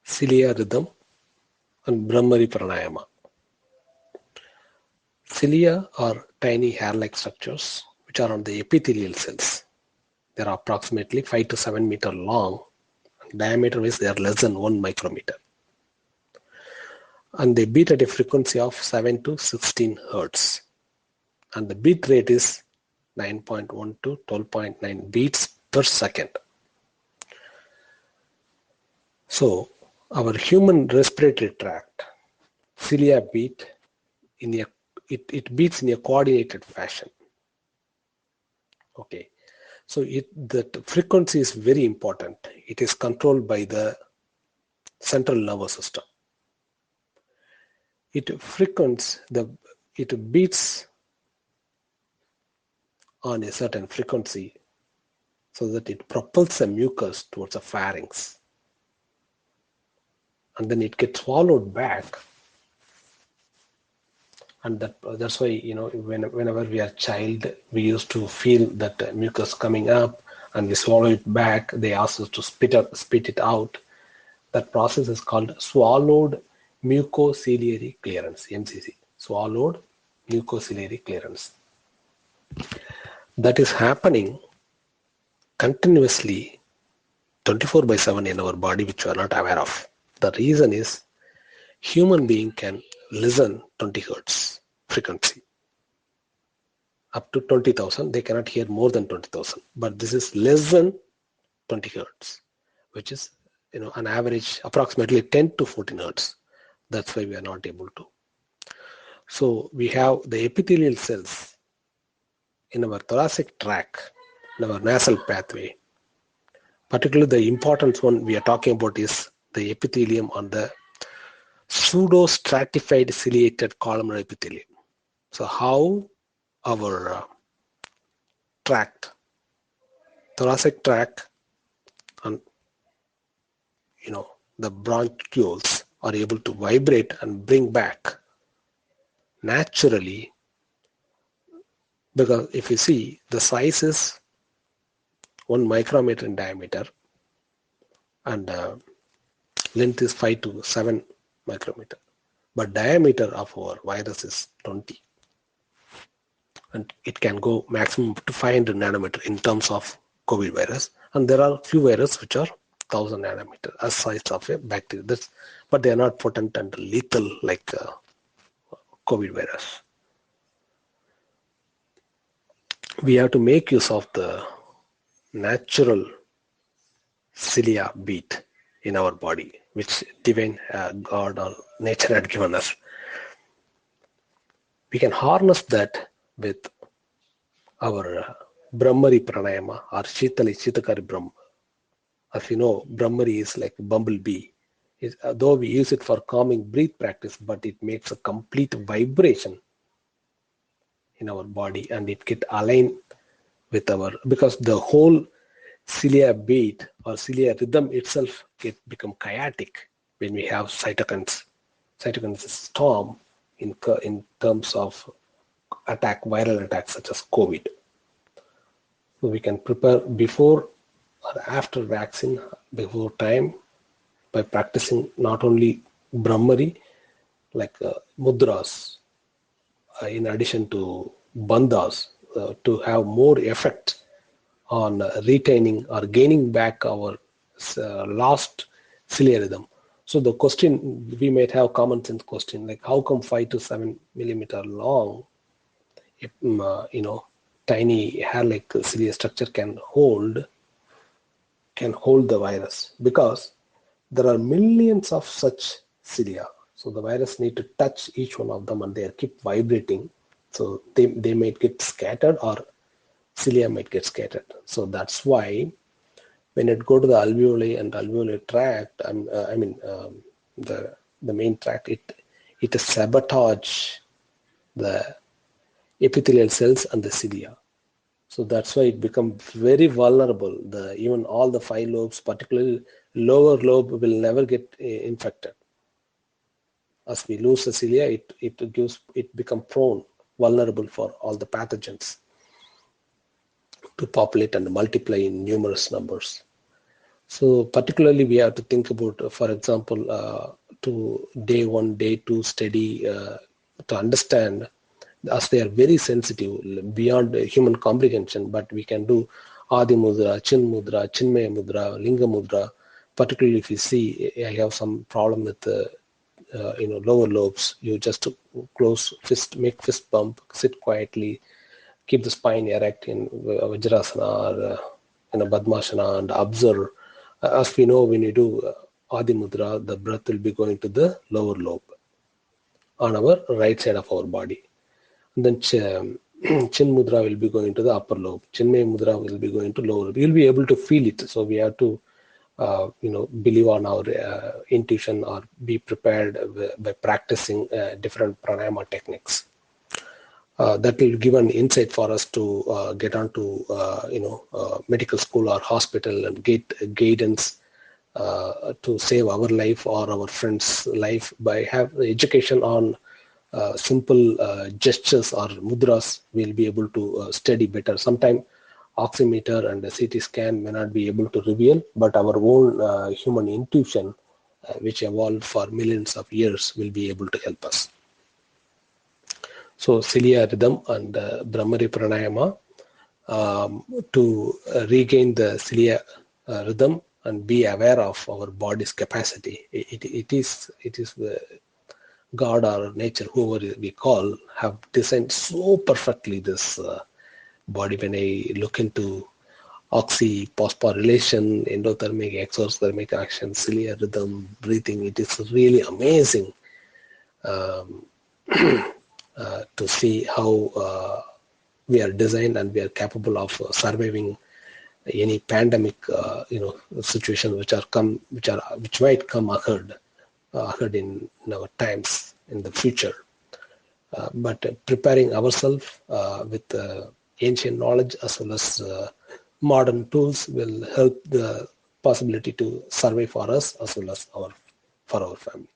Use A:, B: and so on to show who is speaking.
A: Cilia Rhythm, and Brahmary Pranayama. Cilia are tiny hair-like structures which are on the epithelial cells. They are approximately 5 to 7 meter long. Diameter-wise, they are less than 1 micrometer. And they beat at a frequency of 7 to 16 hertz. And the beat rate is 9.1 to 12.9 beats per second. So, our human respiratory tract, cilia beat it beats in a coordinated fashion. Okay, so that frequency is very important. It is controlled by the central nervous system. It beats on a certain frequency so that it propels the mucus towards the pharynx, and then it gets swallowed back. And that's why, whenever we are child, we used to feel that mucus coming up and we swallow it back. They ask us to spit it out. That process is called swallowed mucociliary clearance, MCC. Swallowed mucociliary clearance. That is happening continuously 24/7 in our body, which we are not aware of. The reason is human being can listen 20 hertz frequency. Up to 20,000, they cannot hear more than 20,000. But this is less than 20 hertz, which is an average approximately 10 to 14 hertz. That's why we are not able to. So we have the epithelial cells in our thoracic tract, in our nasal pathway. Particularly the important one we are talking about is the epithelium on the pseudo-stratified ciliated columnar epithelium. So how our thoracic tract, and the bronchioles are able to vibrate and bring back naturally, because if you see, the size is 1 micrometer in diameter and length is 5 to 7 micrometer, but diameter of our virus is 20, and it can go maximum up to 500 nanometer in terms of COVID virus. And there are few viruses which are 1000 nanometer as size of a bacteria. But they are not potent and lethal like COVID virus. We have to make use of the natural cilia beat in our body, which divine God or nature had given us. We can harness that with our Brahmary Pranayama or Chitakari Brahma. As you know, Brahmary is like bumblebee. Though we use it for calming breath practice, but it makes a complete vibration in our body, and it get aligned with because the whole cilia beat or cilia rhythm itself become chaotic when we have cytokines. Cytokines storm in terms of viral attacks such as COVID. So we can prepare before or after vaccine, before time, by practicing not only Brahmari, like mudras, in addition to bandhas, to have more effect on retaining or gaining back our lost cilia rhythm. So the question, we might have common sense question, like how come 5 to 7 millimeter long, if, tiny hair-like cilia structure can hold the virus? Because there are millions of such cilia. So the virus need to touch each one of them, and they keep vibrating. So they might get scattered, or cilia might get scattered. So that's why when it go to the alveoli and alveolar tract, the main tract, it sabotage the epithelial cells and the cilia. So that's why it becomes very vulnerable. Even all the 5 lobes, particularly lower lobe, will never get infected. As we lose the cilia, it becomes vulnerable for all the pathogens to populate and multiply in numerous numbers. So particularly we have to think about, for example, to day one, day two study, to understand, as they are very sensitive beyond human comprehension, but we can do Adhi Mudra, Chin Mudra, Chinmaya Mudra, Linga Mudra. Particularly if you see I have some problem with lower lobes, you just close fist, make fist bump, sit quietly, keep the spine erect in Vajrasana or in a Padmasana and observe. As we know, when you do Adi Mudra, the breath will be going to the lower lobe on our right side of our body. And then Chin Mudra will be going to the upper lobe. Chinmay Mudra will be going to lower lobe. You'll be able to feel it. So we have to, believe on our intuition, or be prepared by practicing different pranayama techniques. That will give an insight for us to get onto medical school or hospital and get guidance to save our life or our friend's life by have education on simple gestures or mudras. We'll be able to study better. Sometimes oximeter and the CT scan may not be able to reveal, but our own human intuition, which evolved for millions of years, will be able to help us. So Cilia Rhythm and Brahmary Pranayama, to regain the Cilia Rhythm and be aware of our body's capacity. It is the God or nature, whoever we call, have designed so perfectly this body. When I look into oxy-phosphorylation, endothermic, exothermic action, Cilia Rhythm, breathing, it is really amazing. To see how we are designed and we are capable of surviving any pandemic, situation which might come occurred in our times in the future. But preparing ourselves with ancient knowledge as well as modern tools will help the possibility to survive for us as well as for our family.